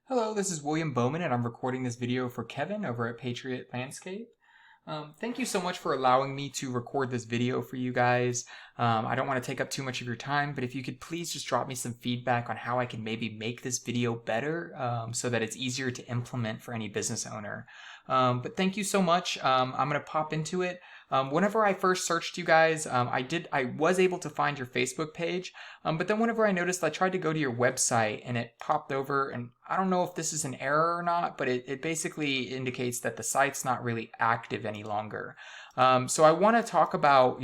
Hello, this is William Bowman, and I'm recording this video for Kevin over at Patriot Landscape. Thank you so much for allowing me to record this video for you guys. I don't want to take up too much of your time, but if you could please just drop me some feedback on how I can maybe make this video better so that it's easier to implement for any business owner. But thank you so much. I'm going to pop into it. Whenever I first searched you guys, I was able to find your Facebook page, but then whenever I noticed, I tried to go to your website and it popped over, and I don't know if this is an error or not, but it basically indicates that the site's not really active any longer. So I want to talk about,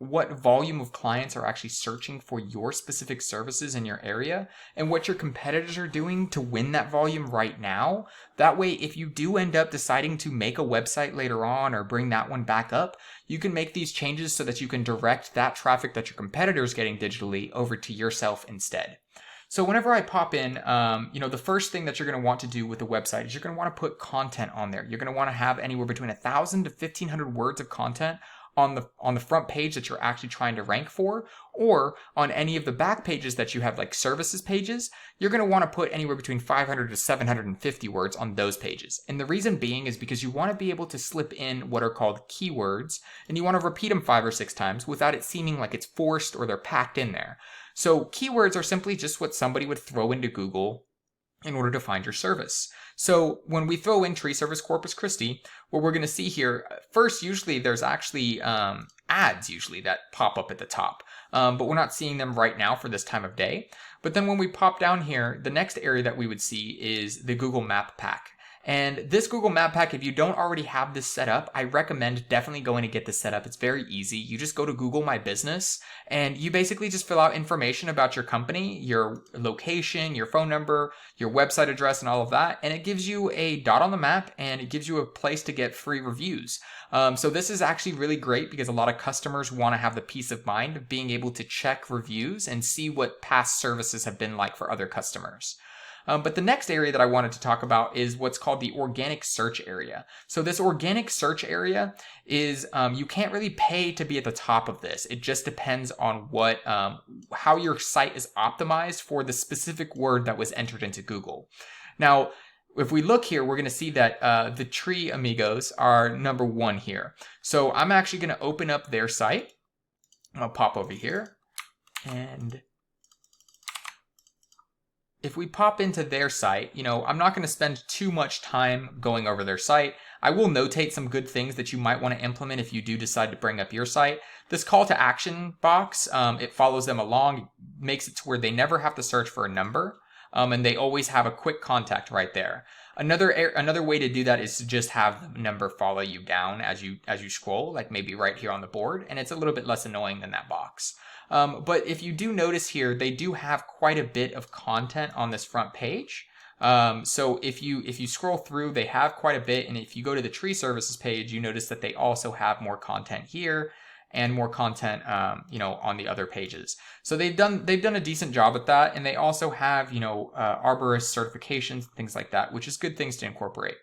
what volume of clients are actually searching for your specific services in your area and what your competitors are doing to win that volume right now. That way, if you do end up deciding to make a website later on or bring that one back up, you can make these changes so that you can direct that traffic that your competitor is getting digitally over to yourself instead. So whenever I pop in, the first thing that you're going to want to do with a website is you're going to want to put content on there. You're going to want to have anywhere between 1,000 to 1,500 words of content on the front page that you're actually trying to rank for, or on any of the back pages that you have, like services pages. You're going to want to put anywhere between 500 to 750 words on those pages. And the reason being is because you want to be able to slip in what are called keywords, and you want to repeat them 5 or 6 times without it seeming like it's forced or they're packed in there. So keywords are simply just what somebody would throw into Google in order to find your service. So when we throw in tree service Corpus Christi, what we're going to see here, first, usually there's actually ads usually that pop up at the top, but we're not seeing them right now for this time of day. But then when we pop down here, the next area that we would see is the Google Map Pack. And this Google Map Pack, if you don't already have this set up, I recommend definitely going to get this set up. It's very easy. You just go to Google My Business and you basically just fill out information about your company, your location, your phone number, your website address, and all of that. And it gives you a dot on the map and it gives you a place to get free reviews. So this is actually really great because a lot of customers want to have the peace of mind of being able to check reviews and see what past services have been like for other customers. But the next area that I wanted to talk about is what's called the organic search area. So this organic search area is, you can't really pay to be at the top of this. It just depends on how your site is optimized for the specific word that was entered into Google. Now, if we look here, we're going to see that the tree amigos are number 1 here. So I'm actually going to open up their site. I'll pop over here, and if we pop into their site, I'm not going to spend too much time going over their site. I will notate some good things that you might want to implement if you do decide to bring up your site. This call to action box, it follows them along, makes it to where they never have to search for a number, and they always have a quick contact right there. Another way to do that is to just have the number follow you down as you scroll, like maybe right here on the board, and it's a little bit less annoying than that box. But if you do notice here, they do have quite a bit of content on this front page. So if you scroll through, they have quite a bit. And if you go to the tree services page, you notice that they also have more content here and more content, on the other pages. So they've done a decent job at that. And they also have, arborist certifications, things like that, which is good things to incorporate.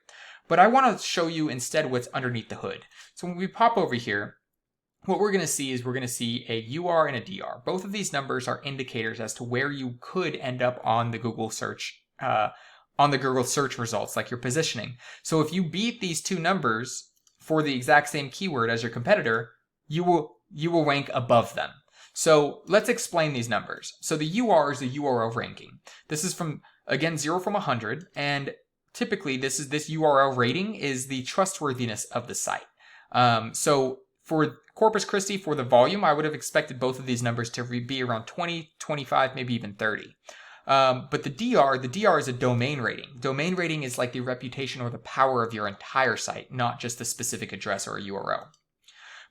But I want to show you instead what's underneath the hood. So when we pop over here, what we're going to see is a UR and a DR. Both of these numbers are indicators as to where you could end up on the Google search, results, like your positioning. So if you beat these two numbers for the exact same keyword as your competitor, you will rank above them. So let's explain these numbers. So the UR is the URL ranking. This is from, again, 0 from 100, and typically this URL rating is the trustworthiness of the site. So for Corpus Christi, for the volume, I would have expected both of these numbers to be around 20, 25, maybe even 30. But the DR is a domain rating. Domain rating is like the reputation or the power of your entire site, not just the specific address or a URL.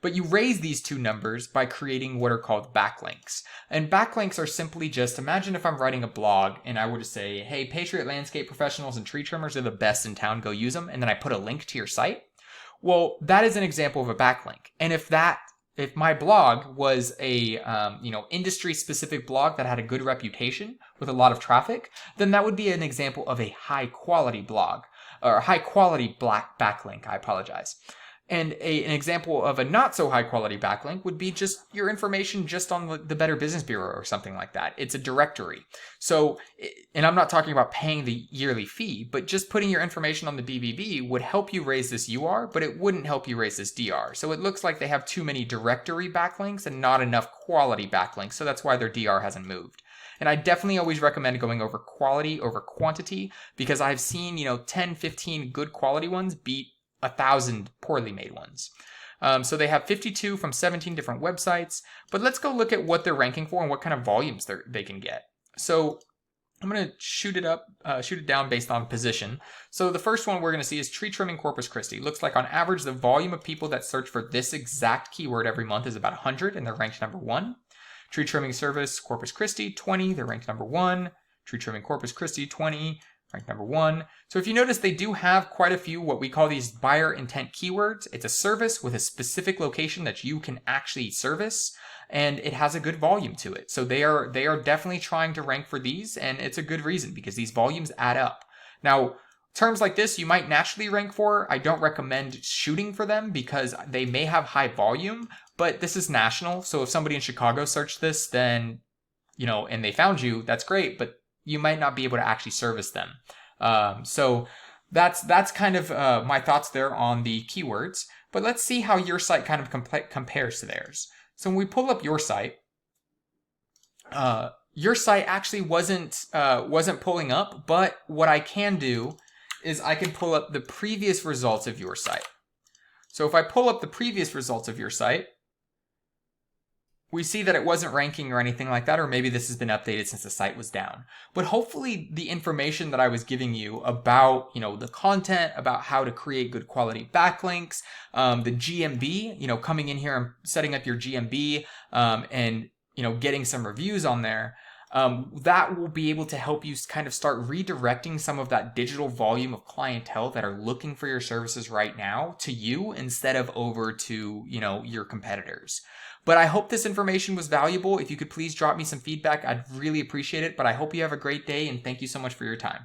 But you raise these two numbers by creating what are called backlinks. And backlinks are simply just, imagine if I'm writing a blog and I were to say, hey, Patriot Landscape Professionals and Tree Trimmers are the best in town, go use them. And then I put a link to your site. Well, that is an example of a backlink. And if my blog was a industry specific blog that had a good reputation with a lot of traffic, then that would be an example of a high quality blog, or a high quality backlink. I apologize. And an example of a not so high quality backlink would be just your information just on the Better Business Bureau or something like that. It's a directory. So, and I'm not talking about paying the yearly fee, but just putting your information on the BBB would help you raise this UR, but it wouldn't help you raise this DR. So it looks like they have too many directory backlinks and not enough quality backlinks. So that's why their DR hasn't moved. And I definitely always recommend going over quality over quantity, because I've seen, 10, 15 good quality ones beat 1,000 poorly made ones. So they have 52 from 17 different websites, but let's go look at what they're ranking for and what kind of volumes they can get. So I'm going to shoot it down based on position. So the first one we're going to see is tree trimming Corpus Christi. Looks like on average, the volume of people that search for this exact keyword every month is about 100, and they're ranked number 1. Tree trimming service Corpus Christi, 20, they're ranked number 1. Tree trimming Corpus Christi, 20, ranked number 1. So if you notice, they do have quite a few what we call these buyer intent keywords. It's a service with a specific location that you can actually service, and it has a good volume to it. So they are definitely trying to rank for these, and it's a good reason because these volumes add up. Now, terms like this you might naturally rank for. I don't recommend shooting for them because they may have high volume, but this is national. So if somebody in Chicago searched this, then, and they found you, that's great, but you might not be able to actually service them. So that's kind of my thoughts there on the keywords. But let's see how your site kind of compares to theirs. So when we pull up your site actually wasn't pulling up. But what I can do is I can pull up the previous results of your site. So if I pull up the previous results of your site, we see that it wasn't ranking or anything like that, or maybe this has been updated since the site was down. But hopefully the information that I was giving you about, the content, about how to create good quality backlinks, the GMB, coming in here and setting up your GMB, and, getting some reviews on there, that will be able to help you kind of start redirecting some of that digital volume of clientele that are looking for your services right now to you instead of over to, your competitors. But I hope this information was valuable. If you could please drop me some feedback, I'd really appreciate it. But I hope you have a great day, and thank you so much for your time.